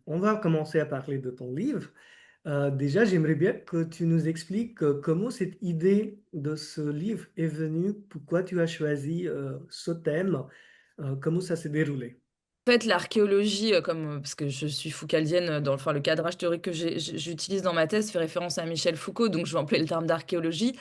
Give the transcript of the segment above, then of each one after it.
On va commencer à parler de ton livre. Déjà, j'aimerais bien que tu nous expliques comment cette idée de ce livre est venue, pourquoi tu as choisi ce thème, comment ça s'est déroulé. En fait, l'archéologie, parce que je suis foucaldienne, le cadrage théorique que j'utilise dans ma thèse fait référence à Michel Foucault, donc je vais employer le terme d'archéologie.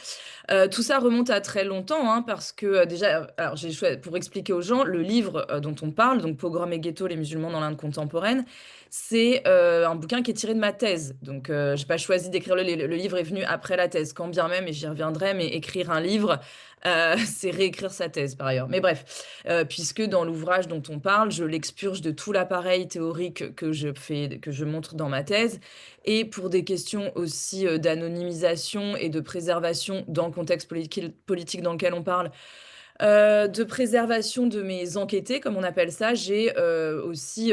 Tout ça remonte à très longtemps, hein, parce que, déjà, alors j'ai choi pour expliquer aux gens, le livre, dont on parle, donc «Pogrom et ghetto, les musulmans dans l'Inde contemporaine», c'est, un bouquin qui est tiré de ma thèse. Donc, j'ai pas choisi d'écrire le livre est venu après la thèse, quand bien même, et j'y reviendrai, mais écrire un livre, c'est réécrire sa thèse par ailleurs. Mais bref, puisque dans l'ouvrage dont on parle, je l'expurge de tout l'appareil théorique que je montre dans ma thèse, et pour des questions aussi d'anonymisation et de préservation dans le contexte politique dans lequel on parle, de préservation de mes enquêtés, comme on appelle ça, j'ai aussi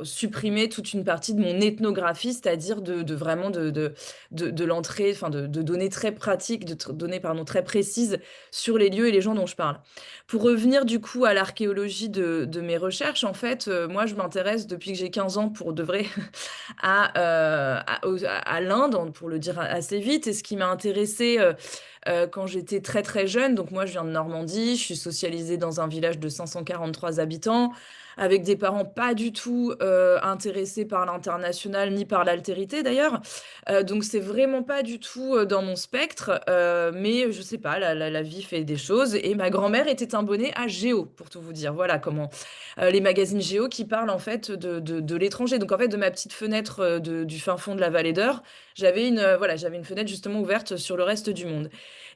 supprimé toute une partie de mon ethnographie, c'est-à-dire de vraiment de l'entrée, enfin de données très pratiques, données pardon, très précises sur les lieux et les gens dont je parle. Pour revenir du coup à l'archéologie de mes recherches, en fait, moi je m'intéresse depuis que j'ai 15 ans pour de vrai à l'Inde, pour le dire assez vite. Et ce qui m'a intéressée, quand j'étais très, très jeune, donc moi je viens de Normandie, je suis socialisée dans un village de 543 habitants, avec des parents pas du tout, intéressés par l'international ni par l'altérité d'ailleurs. Donc c'est vraiment pas du tout, dans mon spectre, mais je sais pas, la vie fait des choses, et ma grand-mère était abonnée à Géo, pour tout vous dire. Voilà comment les magazines Géo qui parlent en fait de l'étranger. Donc en fait, de ma petite fenêtre, du fin fond de la Vallée d'Eur, voilà, j'avais une fenêtre justement ouverte sur le reste du monde.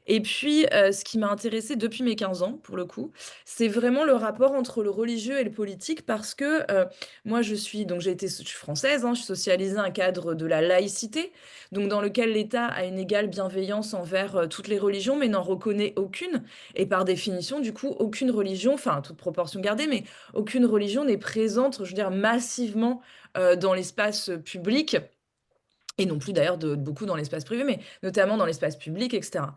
Et puis, ce qui m'a intéressée depuis mes 15 ans, pour le coup, c'est vraiment le rapport entre le religieux et le politique, parce que, moi je suis française, hein, je suis socialisée à un cadre de la laïcité, donc dans lequel l'État a une égale bienveillance envers, toutes les religions, mais n'en reconnaît aucune, et par définition, du coup, aucune religion, enfin, toute proportion gardée, mais aucune religion n'est présente, je veux dire, massivement, dans l'espace, public, et non plus d'ailleurs de beaucoup dans l'espace privé, mais notamment dans l'espace public, et cetera.